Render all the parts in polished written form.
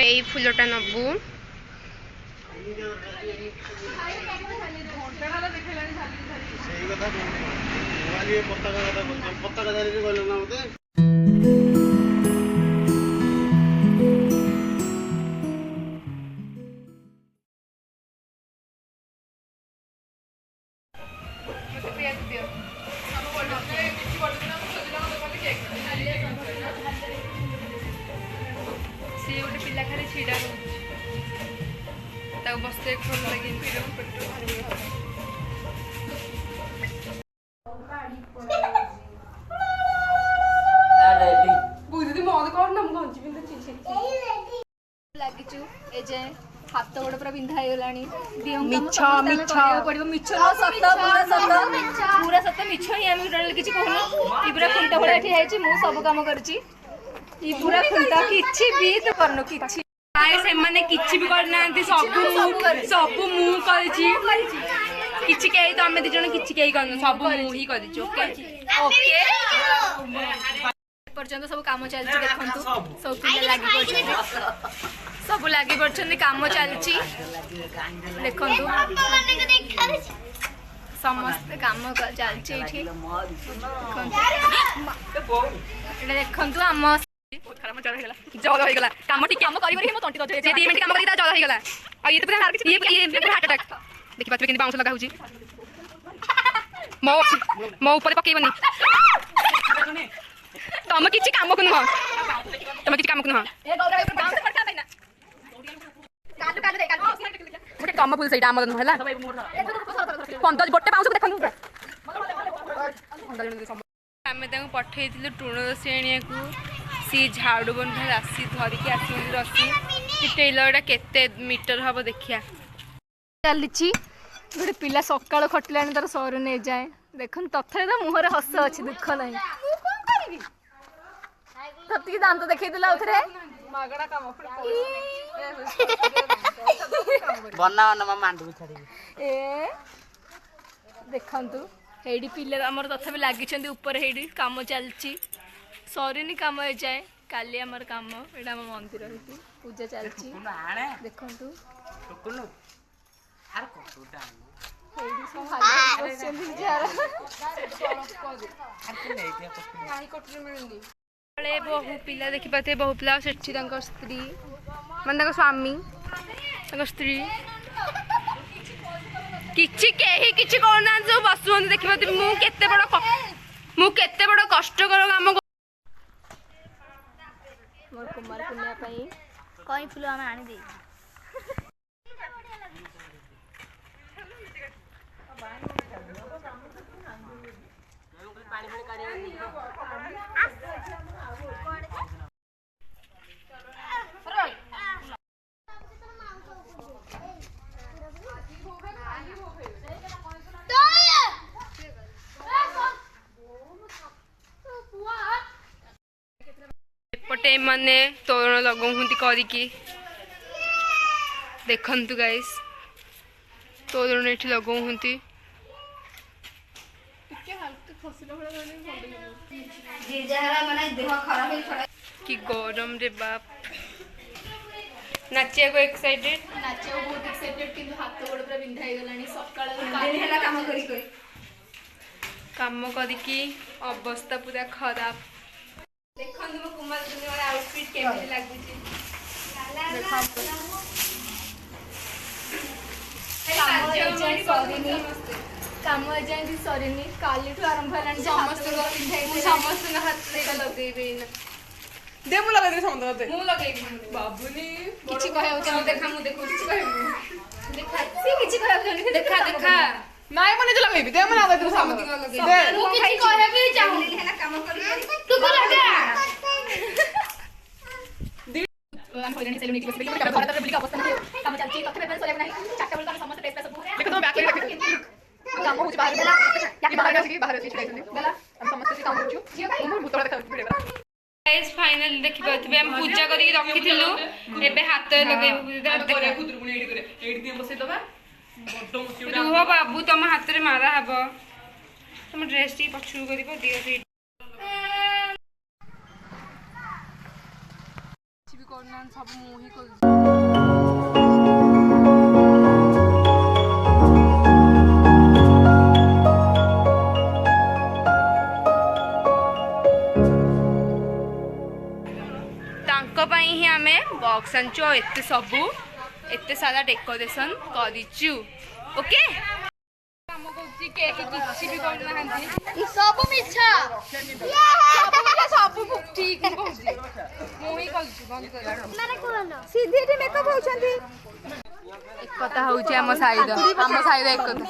एई फुलटा नबू सी गोटे पिला खाली छिड़ा बसते भल लगे लगिचु ए जे हाथ गोड़ पूरा बिंधा हो गलानी मिछ मिछ पड़ो मिछ सत पूरा सत मिछ ही आम टोटल किसी कहूँ ये पूरा खुंटा भाई एठी जाइए मु सब काम करची ये पूरा खुंटा किछि भी तो करनो किछि आए से माने किछि भी करना सब मु करची किछि केही तो आमे दी जण किछि केही करनो सब मु ही करची ओके ओके पर्यंत सब काम चलछि देखंतु सब पिला लागि पड़छन सब लागि पड़छन काम चलछि देखंतु समस्त काम चलछि एठी देखंतु आम खराब जल हो गला जल हो गला काम ठीक काम करी करी मो तंटी दज जे 2 मिनिट काम करी ता जल हो गला आ ये तो पूरा ये हार्ट अटैक देखि पाछे केनि बाउंस लगा होची मो ऊपर पकेबनी तुम किसी काम को नुह तुम किसी काम को नुह गोटे कम फुल से आम नुह है 15 गोटे बाउंस देखु आम पठे टुण रसी आने को सी झाड़ू बंधा राशि धरिकी आस रसी टेलर केते मीटर हम देखिया चली गोटे पिला सकाल खटिला तार सर नहीं जाए देख तथा तो मुहर हस अच्छी दुख ना तत्की दांत देखई दिला उथरे मागड़ा काम बना बना मांडू छाड़ी ए देखंतु हेडी पिले हमर तथा भी लागि छंदी ऊपर हेडी काम चलची सरीनी काम हो जाए काली हमर काम एडा हम मंदिर हेती पूजा चलची देखंतु टुकुनु आर कोटुटा हेडी सब हाल बसचंदी जार नाही कोटरे मिलनी बहु पिला देखी पाते बहु पिला सेठी स्त्री मान स्वामी स्त्री किछि केही किछि कोना जो बसु देखि पाते मु केते बड़ कष्ट कर काम मोर कुमार पुण्य पई कई फूल हम आनी दे एपटे माने तोरण लगौंती करिकी देखंतु गाइस तोरण एठी लगौंती कि गरम रे बाप नाचिया को एक्साइटेड नाचे बहुत एक्साइटेड किंतु हाथ गोड़ पूरा बिंधा हो गलानी सकाळ काम करिकी अवस्था पूरा खराब देखंतु मो कुमार पुण्य वाला आउटफिट केमि लागुची काम एजेंट सरीनी काली ठू आरंभ हलानी समस्त हाथ लगे दे मु लगा दे समझ दे मु लगे बाबुनी किछि कहै हो देखा मु देखो किछि कहै देखा सी किछि कहै हो देखा देखा नाय मने जो लगाइबी दे मना दे समझ लगे दे मु किछि कहै भी चाहू हेला काम करी तू को लगा हम होइनी सेलुनी की बिल्कुल काम करता बिल्कुल अवस्था में काम चलची तथे पेपर सोले नहीं चाटा बोल कर समस्त टेस्ट पे सब देखो तो बैक ले काम हो बाहर गला या बाहर गसी बाहर से छुड़ाई गला हम समस्त से काम करछु मु भूतरा देखा वीडियो गाइस फाइनल देखि पाथबे हम पूजा करी रखी थिलु एबे हाथ लगे करे खुदरुनी एडी करे एडी दिए बसै दबा बड्डो मुसिउडा रुह बाबू तुम हाथ रे मारा हबो तुम ड्रेस टी पछु करी दियो से କରୁନାହାନ୍ତି ସବୁ ମୁଁ ହିଁ କରୁଛି। ତାଙ୍କ ପାଇଁ ହିଁ ଆମେ ବକ୍ସ ଆଣିଛୁ ଆଉ ଏତେ ସାରା ଡେକୋରେସନ କରିଛୁ। ଓକେ କାମ କରୁଛି କେହି କିଛି ବି କରୁନାହାନ୍ତି ସବୁ ମିଛ ସବୁ ଠିକ କହୁଛି ମୁଁ ହିଁ କରୁଛି ବନ୍ଦ କର ସିଧି ଏଠି ମେକଅପ୍ ହଉଛନ୍ତି। ଏକତା ହଉଛି ଆମ ସାହିର ଏକତା।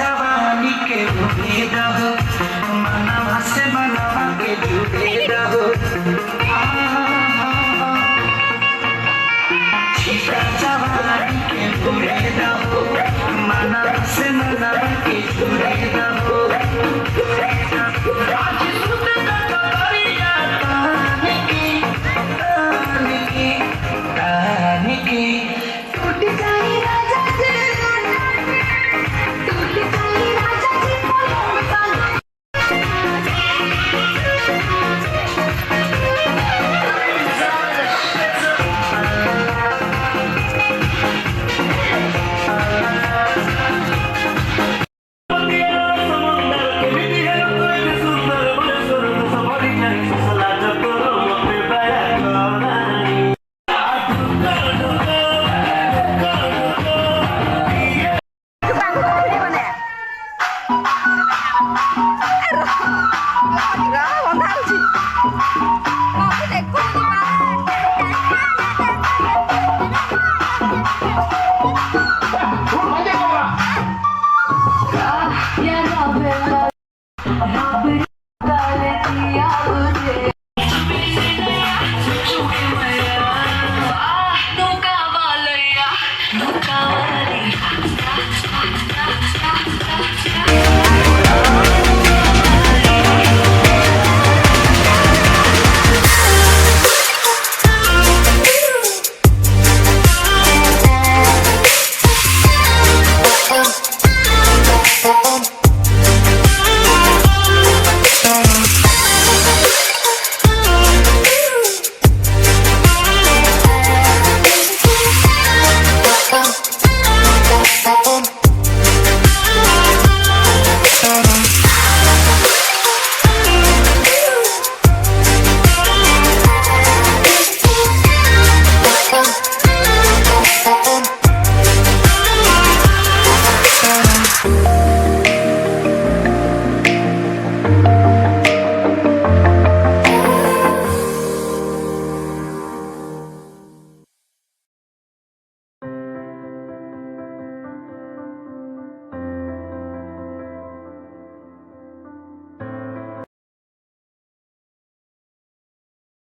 जवानी के पूरे